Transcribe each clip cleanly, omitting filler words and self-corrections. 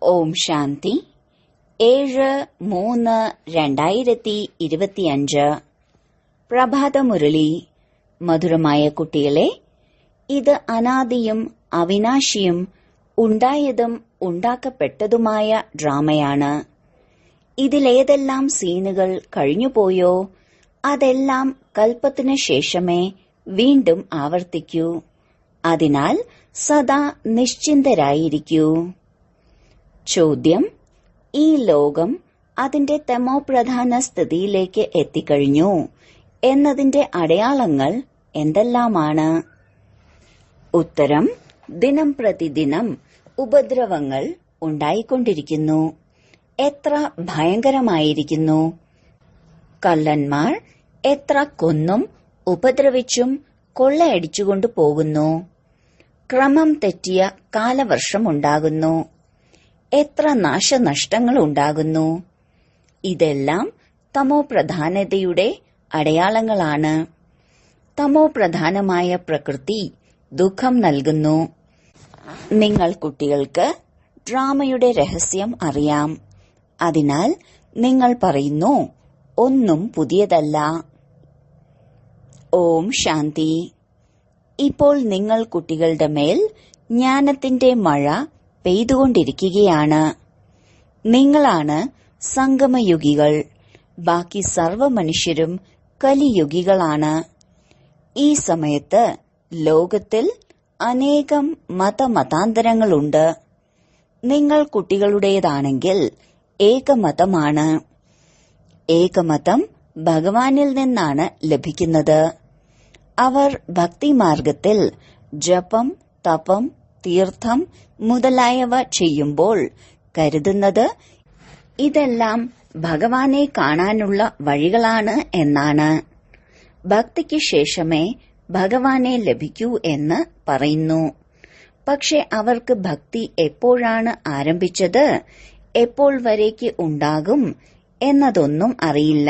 ഓം ശാന്തി 7/3/2025 പ്രഭാതമുരളി. മധുരമായ കുട്ടികളെ, ഇത് അനാദിയും അവിനാശിയും ഉണ്ടായതും ഉണ്ടാക്കപ്പെട്ടതുമായ ഡ്രാമയാണ്. ഇതിലേതെല്ലാം സീനുകൾ കഴിഞ്ഞുപോയോ അതെല്ലാം കൽപ്പത്തിനു ശേഷമേ വീണ്ടും ആവർത്തിക്കൂ. അതിനാൽ സദാ നിശ്ചിന്തരായിരിക്കൂ. ചോദ്യം: ഈ ലോകം അതിന്റെ തമോപ്രധാന സ്ഥിതിയിലേക്ക് എത്തിക്കഴിഞ്ഞു എന്നതിന്റെ അടയാളങ്ങൾ എന്തെല്ലാമാണ്? ഉത്തരം: ദിനം പ്രതിദിനം ഉപദ്രവങ്ങൾ ഉണ്ടായിക്കൊണ്ടിരിക്കുന്നു. എത്ര ഭയങ്കരമായിരിക്കുന്നു! കള്ളന്മാർ എത്ര കൊന്നും ഉപദ്രവിച്ചും കൊള്ളയടിച്ചുകൊണ്ടു പോകുന്നു. ക്രമം തെറ്റിയ കാലവർഷമുണ്ടാകുന്നു. എത്ര നാശനഷ്ടങ്ങൾ ഉണ്ടാകുന്നു. ഇതെല്ലാം തമോപ്രധാനതയുടെ അടയാളങ്ങളാണ്. തമോപ്രധാനമായ പ്രകൃതി ദുഃഖം നൽകുന്നു. നിങ്ങൾ കുട്ടികൾക്ക് ഡ്രാമയുടെ രഹസ്യം അറിയാം. അതിനാൽ നിങ്ങൾ പറയുന്നു, ഒന്നും പുതിയതല്ല. ഓം ശാന്തി. ഇപ്പോൾ നിങ്ങൾ കുട്ടികളുടെ മേൽ ജ്ഞാനത്തിന്റെ മഴ പെയ്തുകൊണ്ടിരിക്കുകയാണ്. നിങ്ങളാണ് സംഗമയുഗികൾ. ബാക്കി സർവ്വ മനുഷ്യരും കലിയുഗികളാണ്. ഈ സമയത്ത് ലോകത്തിൽ അനേകം മതമതാന്തരങ്ങളുണ്ട്. നിങ്ങൾ കുട്ടികളുടേതാണെങ്കിൽ ഏകമതമാണ്. ഏകമതം ഭഗവാനിൽ നിന്നാണ് ലഭിക്കുന്നത്. അവർ ഭക്തിമാർഗത്തിൽ ജപം, തപം, തീർത്ഥം മുതലായവ ചെയ്യുമ്പോൾ കരുതുന്നത് ഇതെല്ലാം ഭഗവാനെ കാണാനുള്ള വഴികളാണ് എന്നാണ്. ഭക്തിക്ക് ശേഷമേ ഭഗവാനെ ലഭിക്കൂ എന്ന് പറയുന്നു. പക്ഷെ അവർക്ക് ഭക്തി എപ്പോഴാണ് ആരംഭിച്ചത്, എപ്പോൾ വരേക്ക് ഉണ്ടാകും എന്നതൊന്നും അറിയില്ല.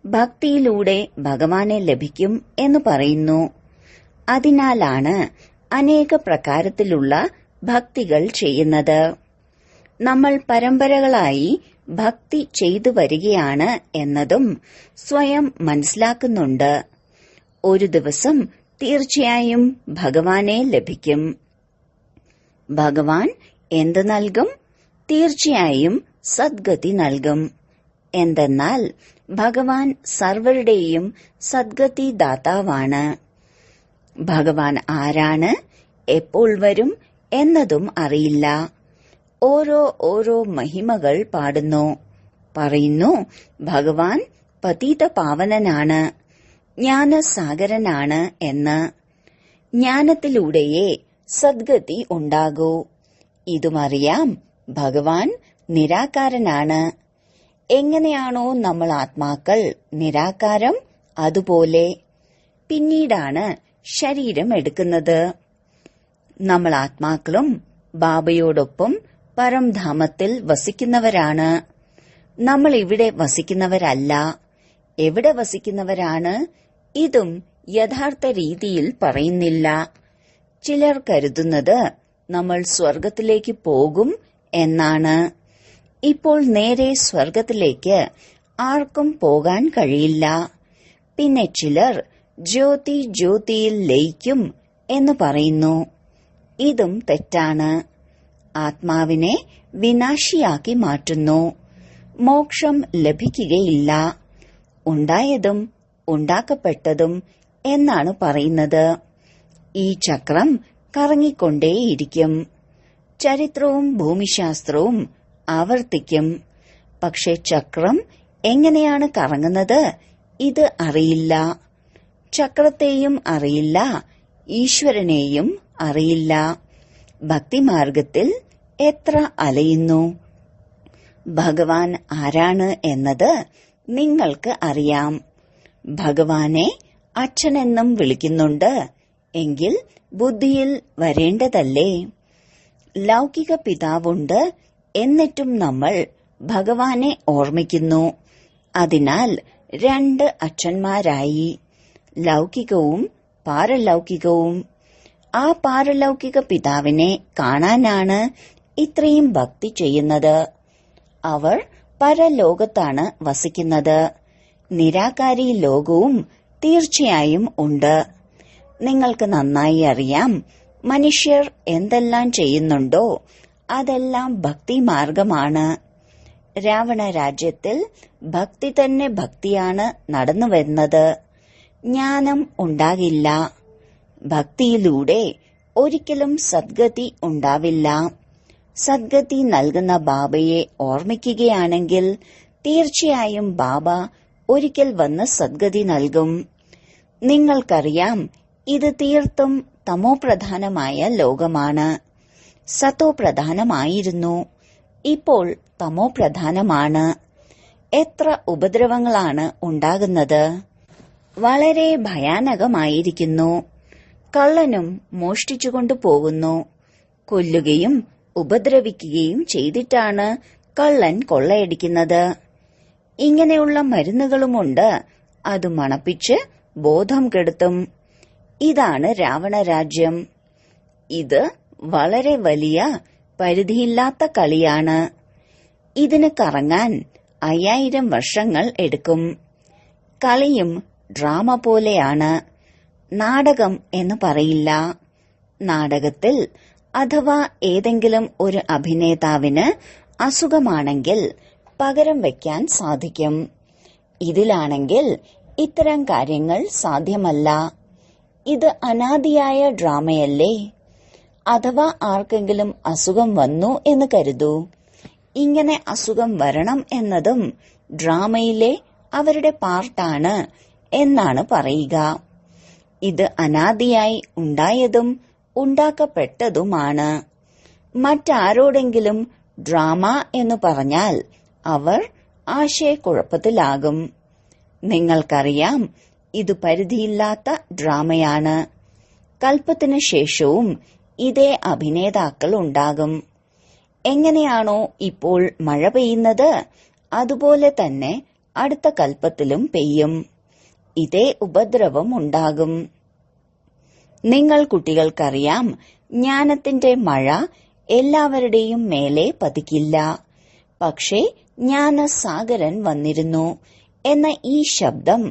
ഭക്തിയിലൂടെ ഭഗവാനെ ലഭിക്കും എന്ന് പറയുന്നു. അതിനാലാണ് അനേക പ്രകാരത്തിലുള്ള ഭക്തികൾ ചെയ്യുന്നത്. നമ്മൾ പരമ്പരകളായി ഭക്തി ചെയ്തു വരികയാണ് എന്നതും സ്വയം മനസ്സിലാക്കുന്നുണ്ട്. ഒരു ദിവസം തീർച്ചയായും ഭഗവാനെ ലഭിക്കും. ഭഗവാൻ എന്ത് നൽകും? തീർച്ചയായും സദ്ഗതി നൽകും. എന്തെന്നാൽ ഭഗവാൻ സർവരുടെയും സദ്ഗതി ദാതാവാണ്. ഭഗവാൻ ആരാണ്, എപ്പോൾ വരും എന്നതും അറിയില്ല. ഓരോ മഹിമകൾ പാടുന്നു. പറയുന്നു, ഭഗവാൻ പതിത പാവനനാണ്, ജ്ഞാനസാഗരനാണ് എന്ന്. ജ്ഞാനത്തിലൂടെയേ സദ്ഗതി ഉണ്ടാകൂ. ഇതുമറിയാം, ഭഗവാൻ നിരാകാരനാണ്. എങ്ങനെയാണോ നമ്മൾ ആത്മാക്കൾ നിരാകാരം, അതുപോലെ പിന്നീടാണ് ശരീരം എടുക്കുന്നത്. നമ്മൾ ആത്മാക്കളും ബാബയോടൊപ്പം പരംധാമത്തിൽ വസിക്കുന്നവരാണ്. നമ്മൾ ഇവിടെ വസിക്കുന്നവരല്ല. എവിടെ വസിക്കുന്നവരാണ്? ഇതും യഥാർത്ഥ രീതിയിൽ പറയുന്നില്ല. ചിലർ കരുതുന്നത് നമ്മൾ സ്വർഗത്തിലേക്ക് പോകും എന്നാണ്. ഇപ്പോൾ നേരെ സ്വർഗത്തിലേക്ക് ആർക്കും പോകാൻ കഴിയില്ല. പിന്നെ ചിലർ ജ്യോതിയിൽ ലയിക്കും എന്ന് പറയുന്നു. ഇതും തെറ്റാണ്. ആത്മാവിനെ വിനാശിയാക്കി മാറ്റുന്നു. മോക്ഷം ലഭിക്കുകയില്ല. ഉണ്ടായതും ഉണ്ടാക്കപ്പെട്ടതും എന്നാണ് പറയുന്നത്. ഈ ചക്രം കറങ്ങിക്കൊണ്ടേയിരിക്കും. ചരിത്രവും ഭൂമിശാസ്ത്രവും ആവർത്തിക്കും. പക്ഷെ ചക്രം എങ്ങനെയാണ് കറങ്ങുന്നത് ഇത് അറിയില്ല. ചക്രത്തെയും അറിയില്ല, ഈശ്വരനെയും അറിയില്ല. ഭക്തിമാർഗത്തിൽ എത്ര അലയുന്നു. ഭഗവാൻ ആരാണ് എന്നത് നിങ്ങൾക്ക് അറിയാം. ഭഗവാനെ അച്ഛനെന്നും വിളിക്കുന്നുണ്ട്. എങ്കിൽ ബുദ്ധിയിൽ വരേണ്ടതല്ലേ? ലൗകിക പിതാവുണ്ട്, എന്നിട്ടും നമ്മൾ ഭഗവാനെ ഓർമ്മിക്കുന്നു. അതിനാൽ 2 അച്ഛന്മാരായി, ലൗകികവും പാരലൗകികവും. ആ പാരലൗകിക പിതാവിനെ കാണാനാണ് ഇത്രയും ഭക്തി ചെയ്യുന്നത്? അവർ പരലോകത്താണ് വസിക്കുന്നത്. നിരാകാരി ലോകവും തീർച്ചയായും ഉണ്ട്. നിങ്ങൾക്ക് നന്നായി അറിയാം, മനുഷ്യർ എന്തെല്ലാം ചെയ്യുന്നുണ്ടോ അതെല്ലാം ഭക്തി മാർഗമാണ്. രാവണ രാജ്യത്തിൽ ഭക്തി തന്നെ ഭക്തിയാണ് നടന്നുവരുന്നത്. ജ്ഞാനം ഉണ്ടാകില്ല. ഭക്തിയിലൂടെ ഒരിക്കലും സദ്ഗതി ഉണ്ടാവില്ല. സദ്ഗതി നൽകുന്ന ബാബയെ ഓർമ്മിക്കുകയാണെങ്കിൽ തീർച്ചയായും ബാബ ഒരിക്കൽ വന്ന് സദ്ഗതി നൽകും. നിങ്ങൾക്കറിയാം, ഇത് തീർത്തും തമോപ്രധാനമായ ലോകമാണ്. സത്തോ പ്രധാനമായിരുന്നു, ഇപ്പോൾ തമോപ്രധാനമാണ്. എത്ര ഉപദ്രവങ്ങളാണ് ഉണ്ടാകുന്നത്! വളരെ ഭയാനകമായിരിക്കുന്നു. കള്ളനും മോഷ്ടിച്ചുകൊണ്ടു പോകുന്നു. കൊല്ലുകയും ഉപദ്രവിക്കുകയും ചെയ്തിട്ടാണ് കള്ളൻ കൊള്ളയടിക്കുന്നത്. ഇങ്ങനെയുള്ള മരുന്നുകളുമുണ്ട്. അത് മണപ്പിച്ച് ബോധം കെടുത്തും. ഇതാണ് രാവണരാജ്യം. ഇത് വളരെ വലിയ പരിധിയില്ലാത്ത കളിയാണ്. ഇതിന് കറങ്ങാൻ 5000 വർഷങ്ങൾ എടുക്കും. കളിയും ഡ്രാമ പോലെയാണ്. നാടകം എന്ന് പറയില്ല. നാടകത്തിൽ അഥവാ ഏതെങ്കിലും ഒരു അഭിനേതാവിന് അസുഖമാണെങ്കിൽ പകരം വയ്ക്കാൻ സാധിക്കും. ഇതിലാണെങ്കിൽ ഇത്തരം കാര്യങ്ങൾ സാധ്യമല്ല. ഇത് അനാദിയായ ഡ്രാമയല്ലേ? അഥവാ ആർക്കെങ്കിലും അസുഖം വന്നു എന്ന് കരുതൂ. ഇങ്ങനെ അസുഖം വരണം എന്നതും ഡ്രാമയിലെ അവരുടെ പാർട്ടാണ് എന്നാണ് പറയുക. ഇത് അനാദിയായി ഉണ്ടായതും ഉണ്ടാക്കപ്പെട്ടതുമാണ്. മറ്റാരോടെങ്കിലും ഡ്രാമ എന്ന് പറഞ്ഞാൽ അവർ ആശയക്കുഴപ്പത്തിലാകും. നിങ്ങൾക്കറിയാം, ഇത് പരിധിയില്ലാത്ത ഡ്രാമയാണ്. കൽപ്പത്തിനു ശേഷവും ഇതേ അഭിനേതാക്കൾ ഉണ്ടാകും. എങ്ങനെയാണോ ഇപ്പോൾ മഴ പെയ്യുന്നത്, അതുപോലെ തന്നെ അടുത്ത കൽപ്പത്തിലും പെയ്യും. ഇതേ ഉപദ്രവം ഉണ്ടാകും. നിങ്ങൾ കുട്ടികൾക്കറിയാം, ജ്ഞാനത്തിന്റെ മഴ എല്ലാവരുടെയും മേലെ പതിക്കില്ല. പക്ഷേ ജ്ഞാനസാഗരൻ വന്നിരുന്നു എന്ന ഈ ശബ്ദം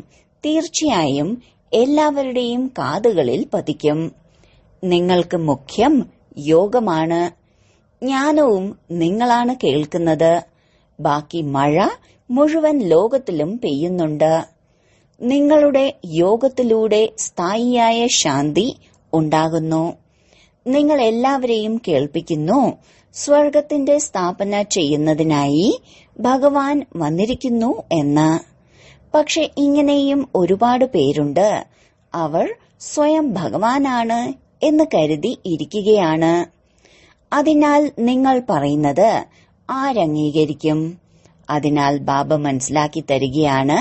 തീർച്ചയായും എല്ലാവരുടെയും കാതുകളിൽ പതിക്കും. നിങ്ങൾക്ക് മുഖ്യം യോഗമാണ്. ജ്ഞാനവും നിങ്ങളാണ് കേൾക്കുന്നത്. ബാക്കി മഴ മുഴുവൻ ലോകത്തിലും പെയ്യുന്നുണ്ട്. നിങ്ങളുടെ യോഗത്തിലൂടെ സ്ഥായിയായ ശാന്തി ഉണ്ടാകുന്നു. നിങ്ങൾ എല്ലാവരെയും കേൾപ്പിക്കുന്നു, സ്വർഗത്തിന്റെ സ്ഥാപന ചെയ്യുന്നതിനായി ഭഗവാൻ വന്നിരിക്കുന്നു എന്ന്. പക്ഷെ ഇങ്ങനെയും ഒരുപാട് പേരുണ്ട്. അവർ സ്വയം ഭഗവാനാണ് എന്ന് കരുതി ഇരിക്കുകയാണ്. അതിനാൽ നിങ്ങൾ പറയുന്നത് ആരംഗീകരിക്കും? അതിനാൽ ബാബ മനസ്സിലാക്കി തരികയാണ്,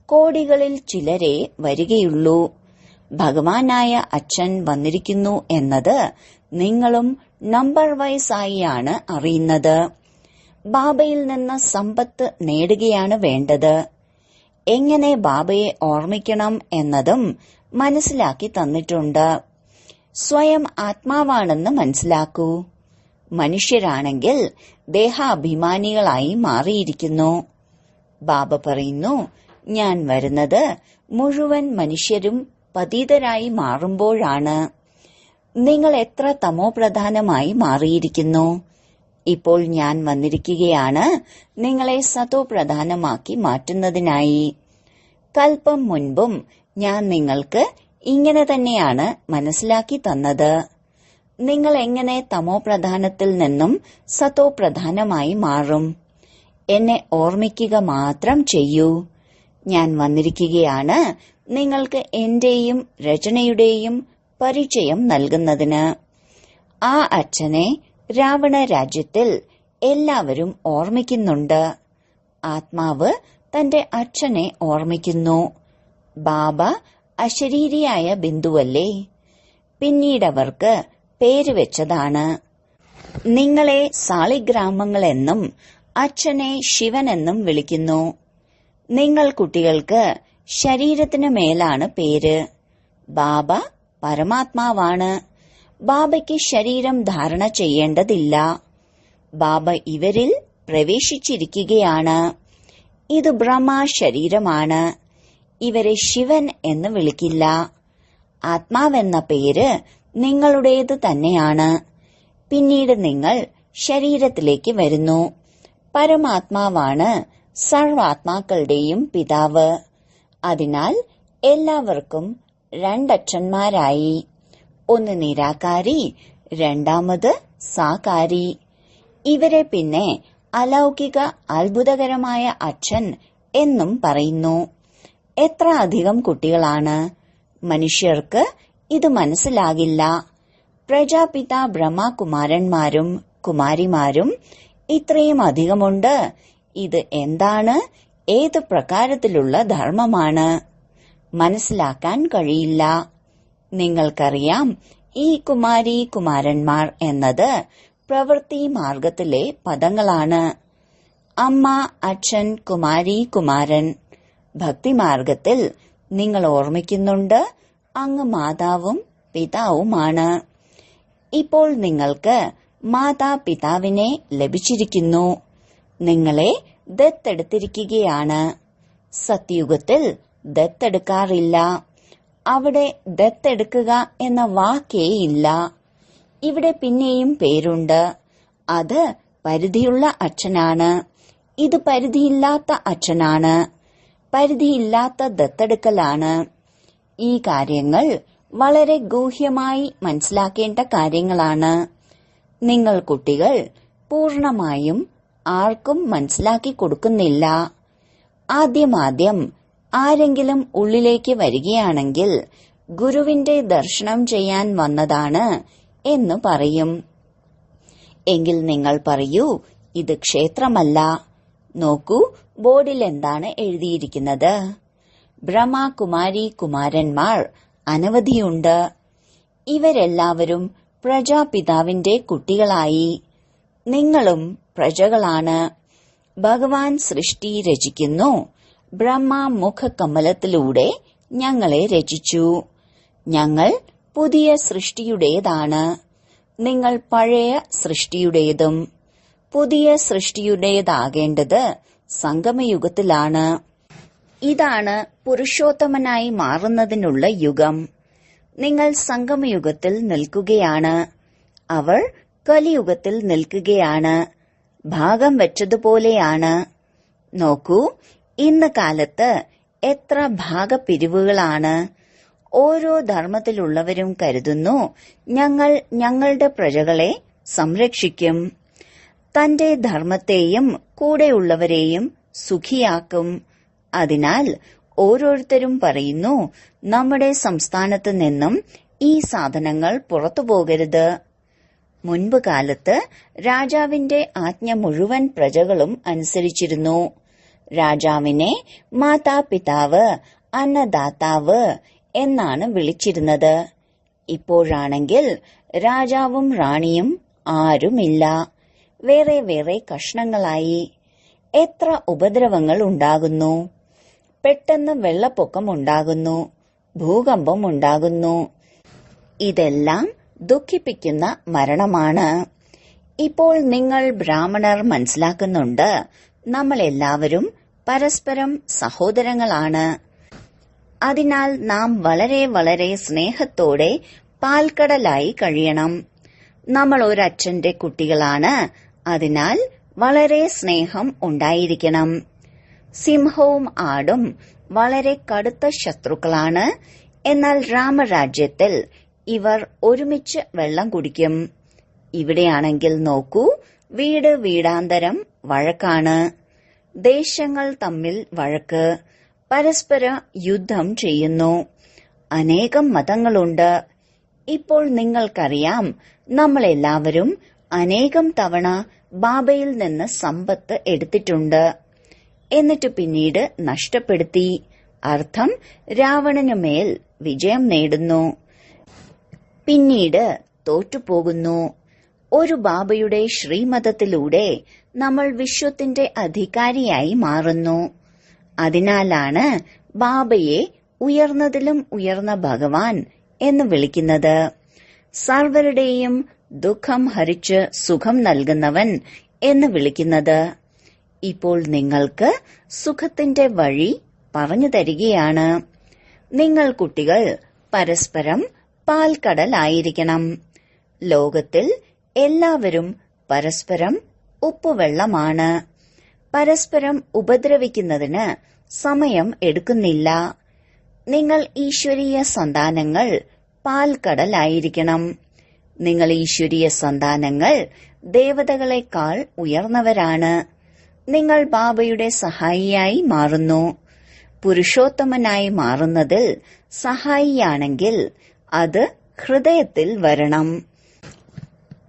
കോടികളിൽ ചിലരെ വരികയുള്ളൂ. ഭഗവാനായ അച്ഛൻ വന്നിരിക്കുന്നു എന്നത് നിങ്ങളും നമ്പർ വൈസ് ആയിയാണ് അറിയുന്നത്. ബാബയിൽ നിന്ന് സമ്പത്ത് നേടുകയാണ് വേണ്ടത്. എങ്ങനെ ബാബയെ ഓർമ്മിക്കണം എന്നതും മനസ്സിലാക്കി തന്നിട്ടുണ്ട്. സ്വയം ആത്മാവാണെന്ന് മനസ്സിലാക്കൂ. മനുഷ്യരാണെങ്കിൽ ദേഹാഭിമാനികളായി മാറിയിരിക്കുന്നു. ബാബ പറയുന്നു, ഞാൻ വരുന്നത് മുഴുവൻ മനുഷ്യരും പതിതരായി മാറുമ്പോഴാണ്. നിങ്ങൾ എത്ര തമോപ്രധാനമായി മാറിയിരിക്കുന്നു. ഇപ്പോൾ ഞാൻ വന്നിരിക്കുകയാണ് നിങ്ങളെ സതോപ്രധാനമാക്കി മാറ്റുന്നതിനായി. കൽപ്പം മുൻപും ഞാൻ നിങ്ങൾക്ക് ഇങ്ങനെ തന്നെയാണ് മനസ്സിലാക്കി തന്നത്. നിങ്ങൾ എങ്ങനെ തമോപ്രധാനത്തിൽ നിന്നും സതോപ്രധാനമായി മാറും? എന്നെ ഓർമ്മിക്കുക മാത്രം ചെയ്യൂ. ഞാൻ വന്നിരിക്കുകയാണ് നിങ്ങൾക്ക് എന്റെയും രചനയുടെയും പരിചയം നൽകുന്നതിന്. ആ അച്ഛനെ രാവണ രാജ്യത്തിൽ എല്ലാവരും ഓർമ്മിക്കുന്നുണ്ട്. ആത്മാവ് തന്റെ അച്ഛനെ ഓർമ്മിക്കുന്നു. ബാബ അശരീരിയായ ബിന്ദുവല്ലേ? പിന്നീടവർക്ക് പേര് വെച്ചതാണ്. നിങ്ങളെ സാളിഗ്രാമങ്ങളെന്നും അച്ഛനെ ശിവനെന്നും വിളിക്കുന്നു. നിങ്ങൾ കുട്ടികൾക്ക് ശരീരത്തിന് മേലാണ് പേര്. ബാബ പരമാത്മാവാണ്. ബാബയ്ക്ക് ശരീരം ധാരണ ചെയ്യേണ്ടതില്ല. ബാബ ഇവരിൽ പ്രവേശിച്ചിരിക്കുകയാണ്. ഇത് ബ്രഹ്മ ശരീരമാണ്. ഇവരെ ശിവൻ എന്ന് വിളിക്കില്ല. ആത്മാവെന്ന പേര് നിങ്ങളുടേത് തന്നെയാണ്. പിന്നീട് നിങ്ങൾ ശരീരത്തിലേക്ക് വരുന്നു. പരമാത്മാവാണ് സർവാത്മാക്കളുടെയും പിതാവ്. അതിനാൽ എല്ലാവർക്കും രണ്ടച്ഛന്മാരായി. ഒന്ന് നിരാകാരി, രണ്ടാമത് സാകാരി. ഇവരെ പിന്നെ അലൗകിക അത്ഭുതകരമായ അച്ഛൻ എന്നും പറയുന്നു. എത്ര അധികം കുട്ടികളാണ്! മനുഷ്യർക്ക് ഇത് മനസ്സിലാകില്ല. പ്രജാപിത ബ്രഹ്മകുമാരന്മാരും കുമാരിമാരും ഇത്രയും അധികമുണ്ട്. ഇത് എന്താണ്? ഏത് പ്രകാരത്തിലുള്ള ധർമ്മമാണ്? മനസ്സിലാക്കാൻ കഴിയില്ല. നിങ്ങൾക്കറിയാം, ഈ കുമാരി കുമാരന്മാർ എന്നത് പ്രവൃത്തി മാർഗത്തിലെ പദങ്ങളാണ്. അമ്മ, അച്ഛൻ, കുമാരി, കുമാരൻ. ഭക്തിമാർഗത്തിൽ നിങ്ങൾ ഓർമ്മിക്കുന്നുണ്ട്, അങ്ങ് മാതാവും പിതാവുമാണ്. ഇപ്പോൾ നിങ്ങൾക്ക് മാതാപിതാവിനെ ലഭിച്ചിരിക്കുന്നു. നിങ്ങളെ ദത്തെടുത്തിരിക്കുകയാണ്. സത്യുഗത്തിൽ ദത്തെടുക്കാറില്ല. അവിടെ ദത്തെടുക്കുക എന്ന വാക്കേ ഇല്ല. ഇവിടെ പിന്നെയും പേരുണ്ട്. അത് പരിധിയുള്ള അച്ഛനാണ്. ഇത് പരിധിയില്ലാത്ത അച്ഛനാണ്. പരിധിയില്ലാത്ത ദത്തെടുക്കലാണ്. ഈ കാര്യങ്ങൾ വളരെ ഗൂഹ്യമായി മനസ്സിലാക്കേണ്ട കാര്യങ്ങളാണ്. നിങ്ങൾ കുട്ടികൾ പൂർണമായും ആർക്കും മനസ്സിലാക്കി കൊടുക്കുന്നില്ല. ആദ്യം ആരെങ്കിലും ഉള്ളിലേക്ക് വരികയാണെങ്കിൽ ഗുരുവിന്റെ ദർശനം ചെയ്യാൻ വന്നതാണ് എന്ന് പറയും. എങ്കിൽ നിങ്ങൾ പറയൂ, ഇത് ക്ഷേത്രമല്ല. നോക്കൂ, ബോർഡിൽ എന്താണ് എഴുതിയിരിക്കുന്നത്? ബ്രഹ്മകുമാരി കുമാരന്മാർ അനവധിയുണ്ട്. ഇവരെല്ലാവരും പ്രജാപിതാവിന്റെ കുട്ടികളായി. നിങ്ങളും പ്രജകളാണ്. ഭഗവാൻ സൃഷ്ടി രചിക്കുന്നു. ബ്രഹ്മ മുഖകമലത്തിലൂടെ ഞങ്ങളെ രചിച്ചു. ഞങ്ങൾ പുതിയ സൃഷ്ടിയുടേതാണ്. നിങ്ങൾ പഴയ സൃഷ്ടിയുടേതും. പുതിയ സൃഷ്ടിയുടേതാകേണ്ടത് സംഗമയുഗത്തിലാണ്. ഇതാണ് പുരുഷോത്തമനായി മാറുന്നതിനുള്ള യുഗം. നിങ്ങൾ സംഗമയുഗത്തിൽ നിൽക്കുകയാണ്. അവർ കലിയുഗത്തിൽ നിൽക്കുകയാണ്. ഭാഗം വെച്ചതുപോലെയാണ്. നോക്കൂ, ഇന്ന് കാലത്ത് എത്ര ഭാഗപ്പിരിവുകളാണ്. ഓരോ ധർമ്മത്തിലുള്ളവരും കരുതുന്നു, ഞങ്ങൾ ഞങ്ങളുടെ പ്രജകളെ സംരക്ഷിക്കും, തന്റെ ധർമ്മത്തെയും കൂടെയുള്ളവരെയും സുഖിയാക്കും. അതിനാൽ ഓരോരുത്തരും പറയുന്നു, നമ്മുടെ സംസ്ഥാനത്ത് നിന്നും ഈ സാധനങ്ങൾ പുറത്തു പോകരുത്. മുൻപ് കാലത്ത് രാജാവിന്റെ ആജ്ഞ മുഴുവൻ പ്രജകളും അനുസരിച്ചിരുന്നു. രാജാവിനെ മാതാപിതാവ്, അന്നദാതാവ് എന്നാണ് വിളിച്ചിരുന്നത്. ഇപ്പോഴാണെങ്കിൽ രാജാവും റാണിയും ആരുമില്ല. വേറെ വേറെ കഷ്ണങ്ങളായി. എത്ര ഉപദ്രവങ്ങൾ ഉണ്ടാകുന്നു! പെട്ടെന്ന് വെള്ളപ്പൊക്കം ഉണ്ടാകുന്നു, ഭൂകമ്പം ഉണ്ടാകുന്നു. ഇതെല്ലാം ദുഃഖിപ്പിക്കുന്ന മരണമാണ്. ഇപ്പോൾ നിങ്ങൾ ബ്രാഹ്മണർ മനസ്സിലാക്കുന്നുണ്ട്, നമ്മളെല്ലാവരും പരസ്പരം സഹോദരങ്ങളാണ്. അതിനാൽ നാം വളരെ വളരെ സ്നേഹത്തോടെ പാൽക്കടലായി കഴിയണം. നമ്മൾ ഒരച്ഛന്റെ കുട്ടികളാണ്. അതിനാൽ വളരെ സ്നേഹം ഉണ്ടായിരിക്കണം. സിംഹവും ആടും വളരെ കടുത്ത ശത്രുക്കളാണ്. എന്നാൽ രാമരാജ്യത്തിൽ ഇവർ ഒരുമിച്ച് വെള്ളം കുടിക്കും. ഇവിടെയാണെങ്കിൽ നോക്കൂ, വീട് വീടാന്തരം വഴക്കാണ്. ദേശങ്ങൾ തമ്മിൽ വഴക്ക്. പരസ്പര യുദ്ധം ചെയ്യുന്നു. അനേകം മതങ്ങളുണ്ട്. ഇപ്പോൾ നിങ്ങൾക്കറിയാം, നമ്മളെല്ലാവരും അനേകം തവണ ബാബയിൽ നിന്ന് സമ്പത്ത് എടുത്തിട്ടുണ്ട്. എന്നിട്ട് പിന്നീട് നഷ്ടപ്പെടുത്തി. അർത്ഥം, രാവണനുമേൽ വിജയം നേടുന്നു, പിന്നീട് തോറ്റുപോകുന്നു. ഒരു ബാബയുടെ ശ്രീമതത്തിലൂടെ നമ്മൾ വിശ്വത്തിന്റെ അധികാരിയായി മാറുന്നു. അതിനാലാണ് ബാബയെ ഉയർന്നതിലും ഉയർന്ന ഭഗവാൻ എന്ന് വിളിക്കുന്നത്. സർവരുടെയും ദുഃഖം ഹരിച്ച് സുഖം നൽകുന്നവൻ എന്ന് വിളിക്കുന്നത്. ഇപ്പോൾ നിങ്ങൾക്ക് സുഖത്തിന്റെ വഴി പറഞ്ഞു തരികയാണ്. നിങ്ങൾ കുട്ടികൾ പരസ്പരം പാൽക്കടലായിരിക്കണം. ലോകത്തിൽ എല്ലാവരും പരസ്പരം ഉപ്പുവെള്ളമാണ്. പരസ്പരം ഉപദ്രവിക്കുന്നതിന് സമയം എടുക്കുന്നില്ല. നിങ്ങൾ ഈശ്വരീയ സന്താനങ്ങൾ പാൽക്കടലായിരിക്കണം. നിങ്ങൾ ഈശ്വരീയ സന്താനങ്ങൾ ദേവതകളെക്കാൾ ഉയർന്നവരാണ്. നിങ്ങൾ ബാബയുടെ സഹായിയായി മാറുന്നു. പുരുഷോത്തമനായി മാറുന്നതിൽ സഹായിയാണെങ്കിൽ അത് ഹൃദയത്തിൽ വരണം.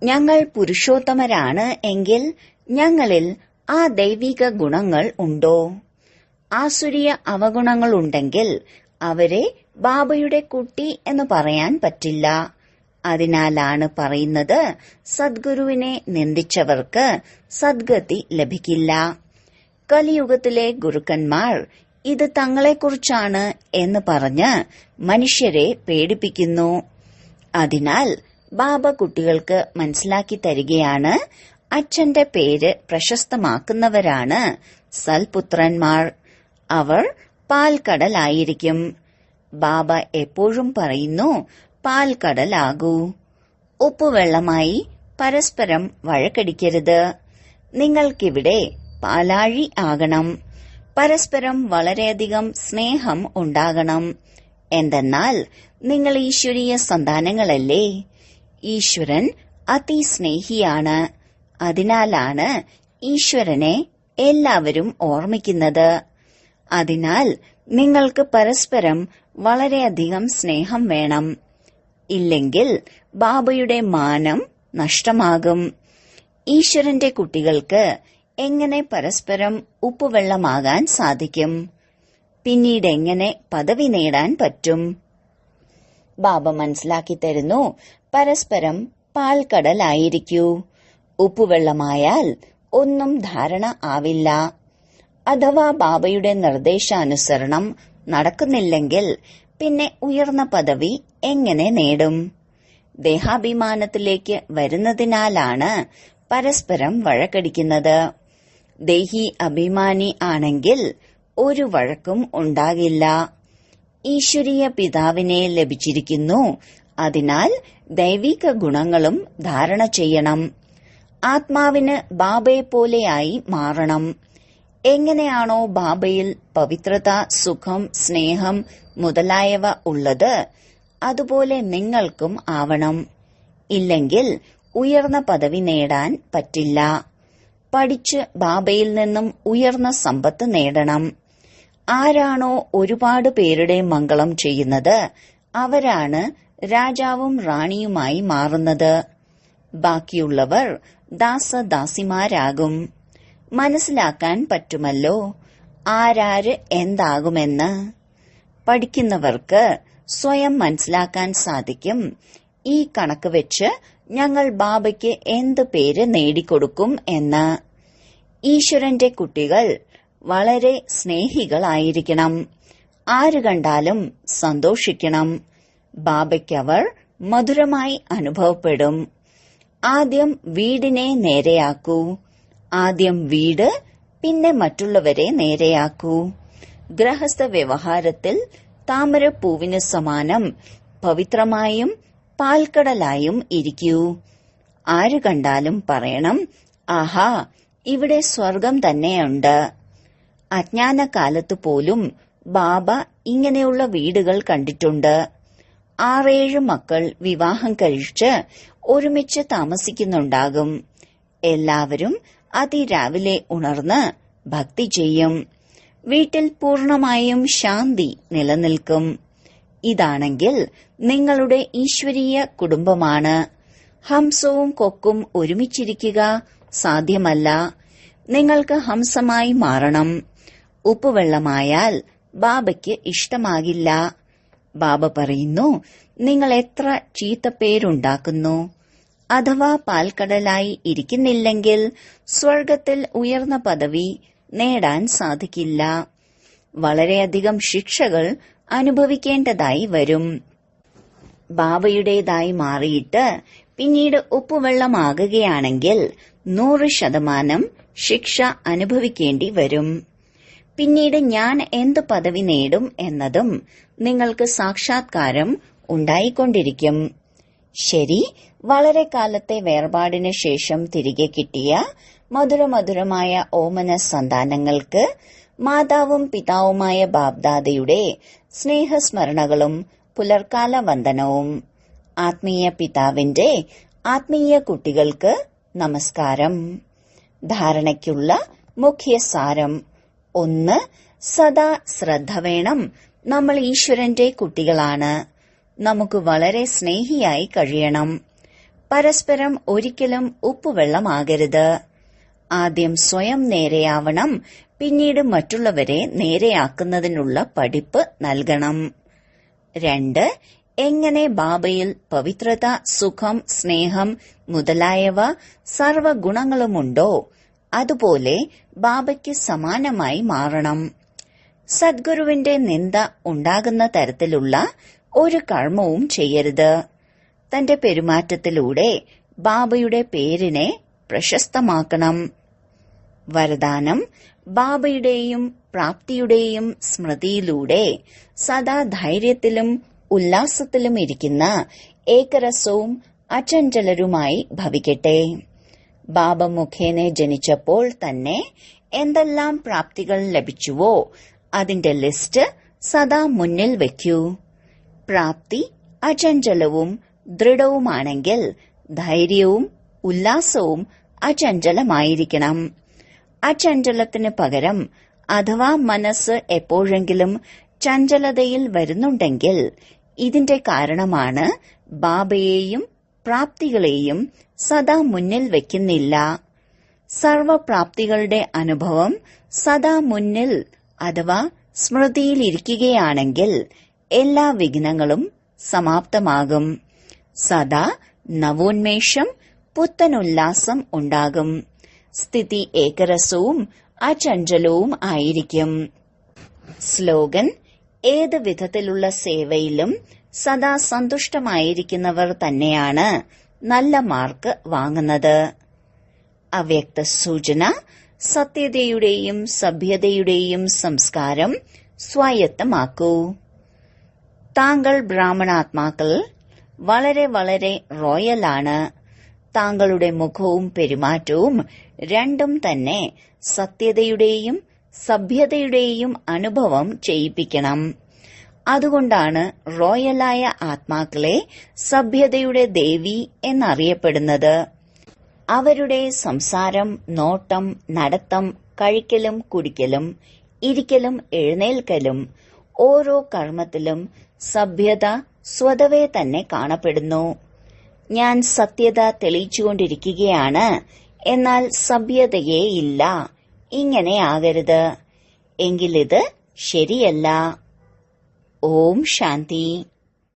ഞങ്ങൾ പുരുഷോത്തമരാണ് എങ്കിൽ ഞങ്ങളിൽ ആ ദൈവിക ഗുണങ്ങൾ ഉണ്ടോ? ആസുരീയ അവഗുണങ്ങളുണ്ടെങ്കിൽ അവരെ ബാബയുടെ കുട്ടി എന്ന് പറയാൻ പറ്റില്ല. അതിനാലാണ് പറയുന്നത്, സദ്ഗുരുവിനെ നിന്ദിച്ചവർക്ക് സദ്ഗതി ലഭിക്കില്ല. കലിയുഗത്തിലെ ഗുരുക്കന്മാർ ഇത് തങ്ങളെക്കുറിച്ചാണ് എന്ന് പറഞ്ഞ് മനുഷ്യരെ പേടിപ്പിക്കുന്നു. അതിനാൽ ബാബ കുട്ടികൾക്ക് മനസ്സിലാക്കി തരികയാണ്, അച്ഛന്റെ പേര് പ്രശസ്തമാക്കുന്നവരാണ് സൽപുത്രന്മാർ. അവർ പാൽക്കടലായിരിക്കും. ബാബ എപ്പോഴും പറയുന്നു, പാൽക്കടലാകൂ. ഉപ്പുവെള്ളമായി പരസ്പരം വഴക്കടിക്കരുത്. നിങ്ങൾക്കിവിടെ പാലാഴി ആകണം. പരസ്പരം വളരെയധികം സ്നേഹം ഉണ്ടാകണം. എന്തെന്നാൽ നിങ്ങൾ ഈശ്വരീയ സന്താനങ്ങളല്ലേ. ഈശ്വരൻ അതിസ്നേഹിയാണ്. അതിനാലാണ് ഈശ്വരനെ എല്ലാവരും ഓർമ്മിക്കുന്നത്. അതിനാൽ നിങ്ങൾക്ക് പരസ്പരം വളരെയധികം സ്നേഹം വേണം. ഇല്ലെങ്കിൽ ബാബയുടെ മാനം നഷ്ടമാകും. ഈശ്വരന്റെ കുട്ടികൾക്ക് എങ്ങനെ പരസ്പരം ഉപ്പുവെള്ളമാകാൻ സാധിക്കും? പിന്നീട് എങ്ങനെ പദവി നേടാൻ പറ്റും? ബാബ മനസ്സിലാക്കി തരുന്നു, പരസ്പരം പാൽക്കടലായിരിക്കൂ. ഉപ്പുവെള്ളമായാൽ ഒന്നും ധാരണ ആവില്ല. അഥവാ ബാബയുടെ നിർദ്ദേശാനുസരണം നടക്കുന്നില്ലെങ്കിൽ പിന്നെ ഉയർന്ന പദവി എങ്ങനെ നേടും? ദേഹാഭിമാനത്തിലേക്ക് വരുന്നതിനാലാണ് പരസ്പരം വഴക്കടിക്കുന്നത്. ദേഹി അഭിമാനി ആണെങ്കിൽ ഒരു വഴക്കും ഉണ്ടാകില്ല. ഈശ്വരീയ പിതാവിനെ ലഭിച്ചിരിക്കുന്നു. അതിനാൽ ദൈവിക ഗുണങ്ങളും ധാരണ ചെയ്യണം. ആത്മാവിന് ബാബയെപ്പോലെയായി മാറണം. എങ്ങനെയാണോ ബാബയിൽ പവിത്രത, സുഖം, സ്നേഹം മുതലായവ ഉള്ളത്, അതുപോലെ നിങ്ങൾക്കും ആവണം. ഇല്ലെങ്കിൽ ഉയർന്ന പദവി നേടാൻ പറ്റില്ല. പഠിച്ച് ബാബയിൽ നിന്നും ഉയർന്ന സമ്പത്ത് നേടണം. ആരാണോ ഒരുപാട് പേരുടെ മംഗളം ചെയ്യുന്നത്, അവരാണ് രാജാവും റാണിയുമായി മാറുന്നത്. ബാക്കിയുള്ളവർ ദാസദാസിമാരാകും. മനസ്സിലാക്കാൻ പറ്റുമല്ലോ ആരാര് എന്താകുമെന്ന്. പഠിക്കുന്നവർക്ക് സ്വയം മനസ്സിലാക്കാൻ സാധിക്കും. ഈ കണക്ക് വെച്ച് ഞങ്ങൾ ബാബയ്ക്ക് എന്ത് പേര് നേടിക്കൊടുക്കും എന്ന്. ഈശ്വരന്റെ കുട്ടികൾ വളരെ സ്നേഹികളായിരിക്കണം. ആര് കണ്ടാലും സന്തോഷിക്കണം. ബാബയ്ക്കവർ മധുരമായി അനുഭവപ്പെടും. ആദ്യം വീടിനെ നേരെയാക്കൂ. ആദ്യം വീട്, പിന്നെ മറ്റുള്ളവരെ നേരെയാക്കൂ. ഗൃഹസ്ഥ വ്യവഹാരത്തിൽ താമരപ്പൂവിന് സമാനം പവിത്രമായും പാൽക്കടലായും ഇരിക്കൂ. ആര് കണ്ടാലും പറയണം, ആഹാ, ഇവിടെ സ്വർഗം തന്നെയുണ്ട്. അജ്ഞാനകാലത്ത് പോലും ബാബ ഇങ്ങനെയുള്ള വീടുകൾ കണ്ടിട്ടുണ്ട്. 6-7 മക്കൾ വിവാഹം കഴിച്ച് ഒരുമിച്ച് താമസിക്കുന്നുണ്ടാകും. എല്ലാവരും അതിരാവിലെ ഉണർന്ന് ഭക്തി ചെയ്യും. വീട്ടിൽ പൂർണമായും ശാന്തി നിലനിൽക്കും. ഇതാണെങ്കിൽ നിങ്ങളുടെ ഈശ്വരീയ കുടുംബമാണ്. ഹംസവും കൊക്കും ഒരുമിച്ചിരിക്കുക സാധ്യമല്ല. നിങ്ങൾക്ക് ഹംസമായി മാറണം. ഉപ്പുവെള്ളമായാൽ ബാബയ്ക്ക് ഇഷ്ടമാകില്ല. ബാബ പറയുന്നു, നിങ്ങൾ എത്ര ചീത്തപ്പേരുണ്ടാക്കുന്നു. അഥവാ പാൽക്കടലായി ഇരിക്കുന്നില്ലെങ്കിൽ സ്വർഗത്തിൽ ഉയർന്ന പദവി നേടാൻ സാധിക്കില്ല. വളരെയധികം ശിക്ഷകൾ അനുഭവിക്കേണ്ടതായി വരും. ബാബയുടേതായി മാറിയിട്ട് പിന്നീട് ഉപ്പുവെള്ളമാകുകയാണെങ്കിൽ 100% ശിക്ഷ അനുഭവിക്കേണ്ടി വരും. പിന്നീട് ഞാൻ എന്ത് പദവി നേടും എന്നതും നിങ്ങൾക്ക് സാക്ഷാത്കാരം ഉണ്ടായിക്കൊണ്ടിരിക്കും. ശരി, വളരെ കാലത്തെ വേർപാടിന് ശേഷം തിരികെ കിട്ടിയ മധുരമധുരമായ ഓമന സന്താനങ്ങൾക്ക് മാതാവും പിതാവുമായ ബാബ്ദാദയുടെ സ്നേഹസ്മരണകളും പുലർക്കാല വന്ദനവും. ആത്മീയ പിതാവിന്റെ ആത്മീയ കുട്ടികൾക്ക് നമസ്കാരം. ധാരണയ്ക്കുള്ള മുഖ്യസാരം: 1. സദാ ശ്രദ്ധ വേണം. നമ്മൾ ഈശ്വരന്റെ കുട്ടികളാണ്. നമുക്ക് വളരെ സ്നേഹിയായി കഴിയണം. പരസ്പരം ഒരിക്കലും ഉപ്പുവെള്ളമാകരുത്. ആദ്യം സ്വയം നേരെയാവണം, പിന്നീട് മറ്റുള്ളവരെ നേരെയാക്കുന്നതിനുള്ള പഠിപ്പ് നൽകണം. 2. എങ്ങനെ ബാബയിൽ പവിത്രത, സുഖം, സ്നേഹം മുതലായവ സർവഗുണങ്ങളുമുണ്ടോ അതുപോലെ ബാബയ്ക്ക് സമാനമായി മാറണം. സദ്ഗുരുവിന്റെ നിന്ദ ഉണ്ടാകുന്ന തരത്തിലുള്ള ഒരു കർമ്മവും ചെയ്യരുത്. തന്റെ പെരുമാറ്റത്തിലൂടെ ബാബയുടെ പേരിനെ പ്രശസ്തമാക്കണം. വരദാനം: ബാബയുടെയും പ്രാപ്തിയുടെയും സ്മൃതിയിലൂടെ സദാ ധൈര്യത്തിലും ഉല്ലാസത്തിലും ഇരിക്കുന്ന ഏകരസവും അചഞ്ചലരുമായി ഭവിക്കട്ടെ. ബാബ മുഖേന ജനിച്ചപ്പോൾ തന്നെ എന്തെല്ലാം പ്രാപ്തികൾ ലഭിച്ചുവോ അതിന്റെ ലിസ്റ്റ് സദാ മുന്നിൽ വയ്ക്കൂ. പ്രാപ്തി അചഞ്ചലവും ദൃഢവുമാണെങ്കിൽ ധൈര്യവും ഉല്ലാസവും അചഞ്ചലമായിരിക്കണം. അചഞ്ചലത്തിന് പകരം അഥവാ മനസ്സ് എപ്പോഴെങ്കിലും ചഞ്ചലതയിൽ വരുന്നുണ്ടെങ്കിൽ ഇതിന്റെ കാരണമാണ് ബാബയെയും പ്രാപ്തികളെയും സദാ മുന്നിൽ വയ്ക്കുന്നില്ല. സർവപ്രാപ്തികളുടെ അനുഭവം സദാ മുന്നിൽ അഥവാ സ്മൃതിയിലിരിക്കുകയാണെങ്കിൽ എല്ലാ വിഘ്നങ്ങളും സമാപ്തമാകും. സദാ നവോന്മേഷം, പുത്തനുല്ലാസം ഉണ്ടാകും. സ്ഥിതി ഏകരസവും അചഞ്ചലവും ആയിരിക്കും. സ്ലോഗൻ: ഏത് വിധത്തിലുള്ള സേവയിലും സദാ സന്തുഷ്ടമായിരിക്കുന്നവർ തന്നെയാണ് നല്ല മാർക്ക് വാങ്ങുന്നത്. അവ്യക്ത സൂചന: സത്യതയുടെയും സഭ്യതയുടെയും സംസ്കാരം സ്വായത്തമാക്കൂ. താങ്കൾ ബ്രാഹ്മണാത്മാക്കൾ വളരെ വളരെ റോയലാണ്. താങ്കളുടെ മുഖവും പെരുമാറ്റവും രണ്ടും തന്നെ സത്യതയുടെയും സഭ്യതയുടെയും അനുഭവം ചെയ്യിപ്പിക്കണം. അതുകൊണ്ടാണ് റോയലായ ആത്മാക്കളെ സഭ്യതയുടെ ദേവി എന്നറിയപ്പെടുന്നത്. അവരുടെ സംസാരം, നോട്ടം, നടത്തം, കഴിക്കലും കുടിക്കലും, ഇരിക്കലും എഴുന്നേൽക്കലും, ഓരോ കർമ്മത്തിലും സഭ്യത സ്വതവേ തന്നെ കാണപ്പെടുന്നു. ഞാൻ സത്യത തെളിയിച്ചുകൊണ്ടിരിക്കുകയാണ്, എന്നാൽ സഭ്യതയേ ഇല്ല. ഇങ്ങനെ ആകരുത്. എങ്കിലിത് ശരിയല്ല. ഓം ശാന്തി.